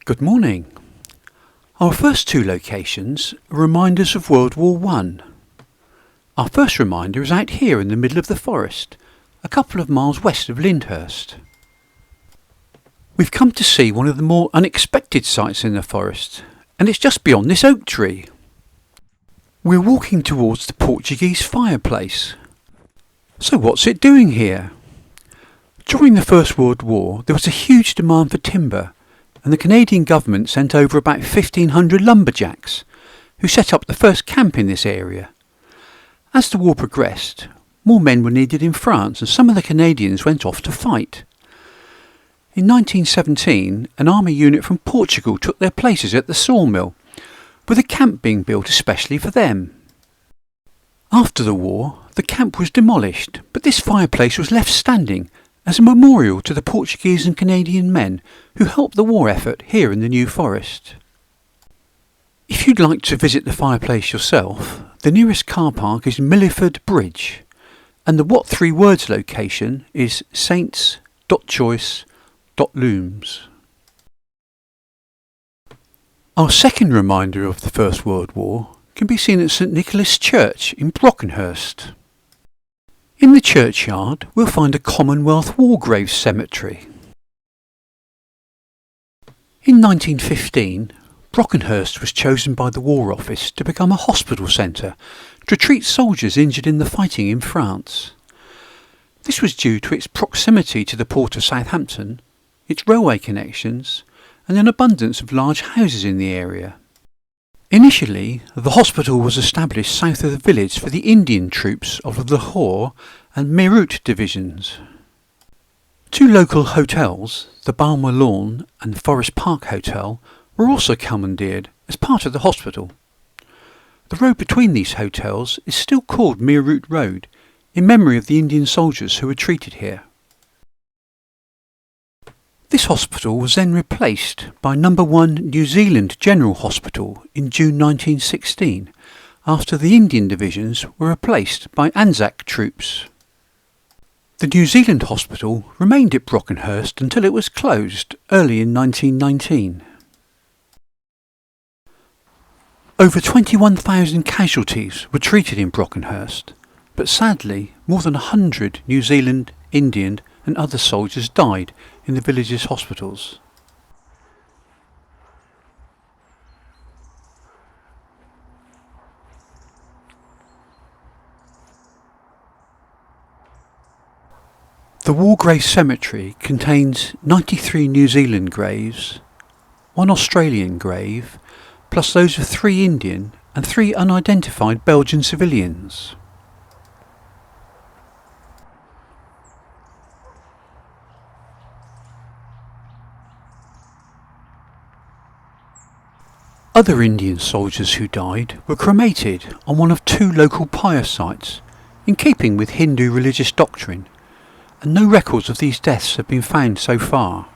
Good morning. Our first two locations are reminders of World War I. Our first reminder is out here in the middle of the forest, a couple of miles west of Lyndhurst. We've come to see one of the more unexpected sights in the forest, and it's just beyond this oak tree. We're walking towards the Portuguese Fireplace. So what's it doing here? During the First World War there was a huge demand for timber, and the Canadian government sent over about 1,500 lumberjacks, who set up the first camp in this area. As the war progressed, more men were needed in France, and some of the Canadians went off to fight. In 1917, an army unit from Portugal took their places at the sawmill, with a camp being built especially for them. After the war, the camp was demolished, but this fireplace was left standing as a memorial to the Portuguese and Canadian men who helped the war effort here in the New Forest. If you'd like to visit the fireplace yourself, the nearest car park is Milliford Bridge, and the what three words location is saints.choice.looms. Our second reminder of the First World War can be seen at St Nicholas Church in Brockenhurst. In the churchyard we'll find a Commonwealth War Graves cemetery. In 1915, Brockenhurst was chosen by the War Office to become a hospital centre to treat soldiers injured in the fighting in France. This was due to its proximity to the port of Southampton, its railway connections, and an abundance of large houses in the area. Initially, the hospital was established south of the village for the Indian troops of the Lahore and Meerut divisions. Two local hotels, the Balmer Lawn and the Forest Park Hotel, were also commandeered as part of the hospital. The road between these hotels is still called Meerut Road, in memory of the Indian soldiers who were treated here. This hospital was then replaced by No. 1 New Zealand General Hospital in June 1916, after the Indian divisions were replaced by Anzac troops. The New Zealand Hospital remained at Brockenhurst until it was closed early in 1919. Over 21,000 casualties were treated in Brockenhurst, but sadly more than 100 New Zealand, Indian and other soldiers died in the village's hospitals. The War Graves Cemetery contains 93 New Zealand graves, 1 Australian grave, plus those of 3 Indian and 3 unidentified Belgian civilians. Other Indian soldiers who died were cremated on one of 2 local pyre sites, in keeping with Hindu religious doctrine, and no records of these deaths have been found so far.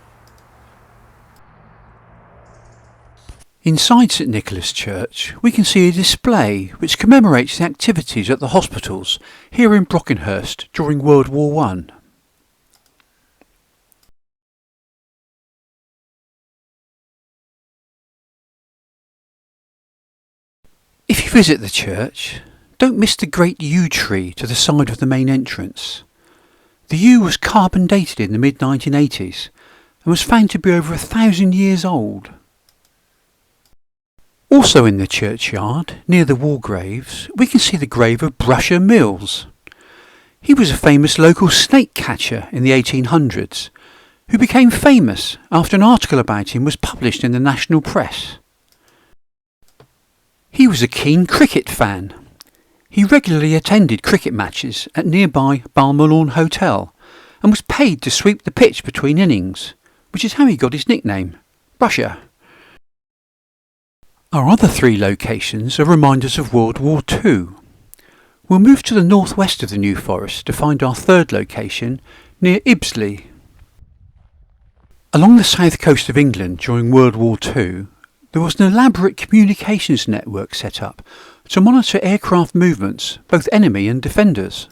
Inside St Nicholas Church we can see a display which commemorates the activities at the hospitals here in Brockenhurst during World War I. If you visit the church, don't miss the great yew tree to the side of the main entrance. The yew was carbon dated in the mid-1980s and was found to be over 1,000 years old. Also in the churchyard, near the war graves, we can see the grave of Brusher Mills. He was a famous local snake catcher in the 1800s, who became famous after an article about him was published in the national press. He was a keen cricket fan. He regularly attended cricket matches at nearby Balmer Lawn Hotel and was paid to sweep the pitch between innings, which is how he got his nickname, Brusher. Our other 3 locations are reminders of World War II. We'll move to the northwest of the New Forest to find our third location near Ibsley. Along the south coast of England during World War II, there was an elaborate communications network set up to monitor aircraft movements, both enemy and defenders.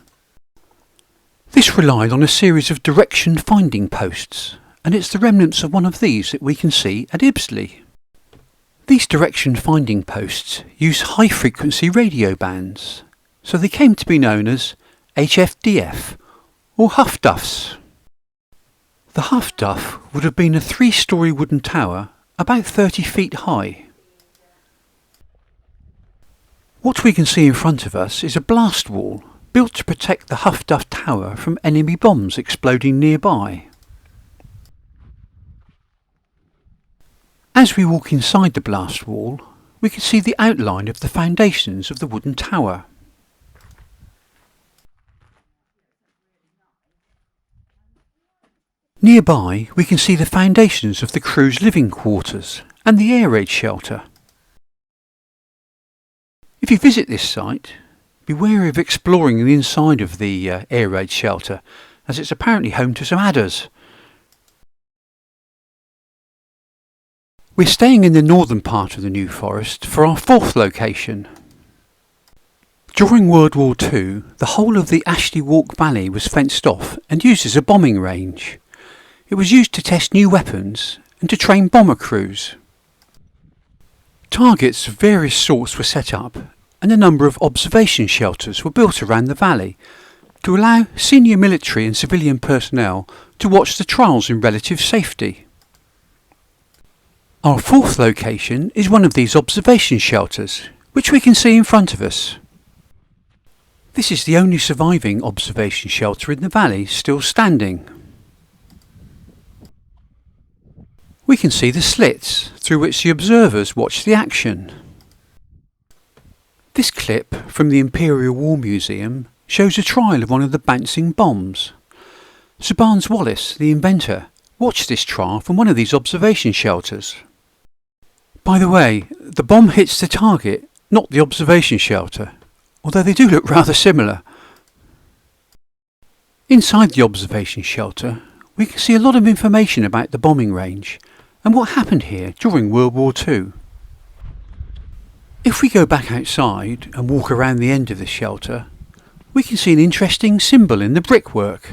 This relied on a series of direction finding posts and it's the remnants of one of these that we can see at Ibsley. These direction finding posts use high frequency radio bands, so they came to be known as HFDF or Huff Duffs. The Huff Duff would have been a 3-storey wooden tower about 30 feet high. What we can see in front of us is a blast wall built to protect the Huff Duff tower from enemy bombs exploding nearby. As we walk inside the blast wall, we can see the outline of the foundations of the wooden tower. Nearby, we can see the foundations of the crew's living quarters and the air raid shelter. If you visit this site, be wary of exploring the inside of the air raid shelter, as it's apparently home to some adders. We're staying in the northern part of the New Forest for our 4th location. During World War II, the whole of the Ashley Walk Valley was fenced off and used as a bombing range. It was used to test new weapons and to train bomber crews. Targets of various sorts were set up, and a number of observation shelters were built around the valley to allow senior military and civilian personnel to watch the trials in relative safety. Our 4th location is one of these observation shelters, which we can see in front of us. This is the only surviving observation shelter in the valley still standing. We can see the slits through which the observers watch the action. This clip from the Imperial War Museum shows a trial of one of the bouncing bombs. Sir Barnes Wallis, the inventor, watched this trial from one of these observation shelters. By the way, the bomb hits the target, not the observation shelter, although they do look rather similar. Inside the observation shelter, we can see a lot of information about the bombing range and what happened here during World War II. If we go back outside and walk around the end of the shelter, we can see an interesting symbol in the brickwork.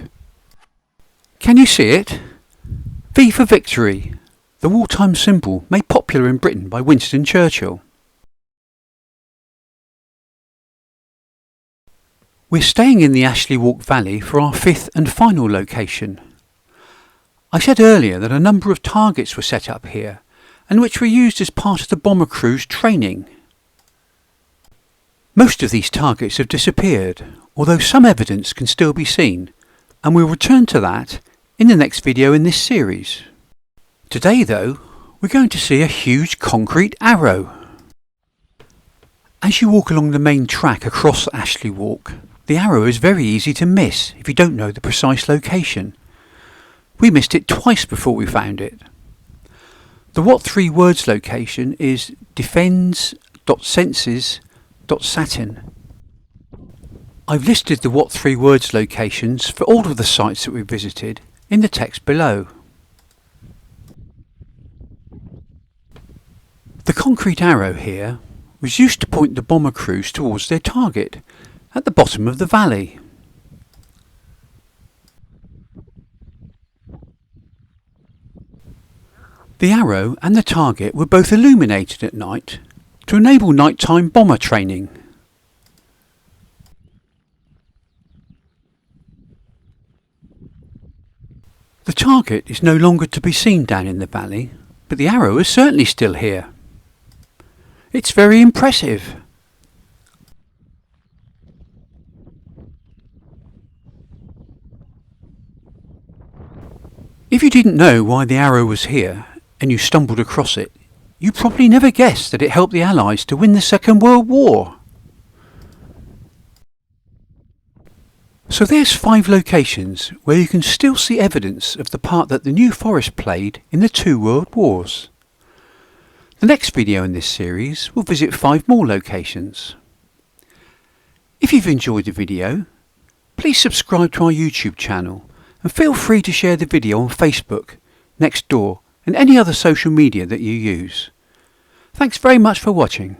Can you see it? V for Victory, the wartime symbol made popular in Britain by Winston Churchill. We're staying in the Ashley Walk Valley for our 5th and final location. I said earlier that a number of targets were set up here, and which were used as part of the bomber crew's training. Most of these targets have disappeared, although some evidence can still be seen, and we'll return to that in the next video in this series. Today though, we're going to see a huge concrete arrow. As you walk along the main track across Ashley Walk, the arrow is very easy to miss if you don't know the precise location. We missed it twice before we found it. The What 3 Words location is defends.senses.satin. I've listed the What 3 Words locations for all of the sites that we visited in the text below. The concrete arrow here was used to point the bomber crews towards their target at the bottom of the valley. The arrow and the target were both illuminated at night to enable nighttime bomber training. The target is no longer to be seen down in the valley, but the arrow is certainly still here. It's very impressive. If you didn't know why the arrow was here and you stumbled across it, you probably never guessed that it helped the Allies to win the Second World War. So there's 5 locations where you can still see evidence of the part that the New Forest played in the 2 World Wars. The next video in this series will visit 5 more locations. If you've enjoyed the video, please subscribe to our YouTube channel and feel free to share the video on Facebook, Nextdoor and any other social media that you use. Thanks very much for watching.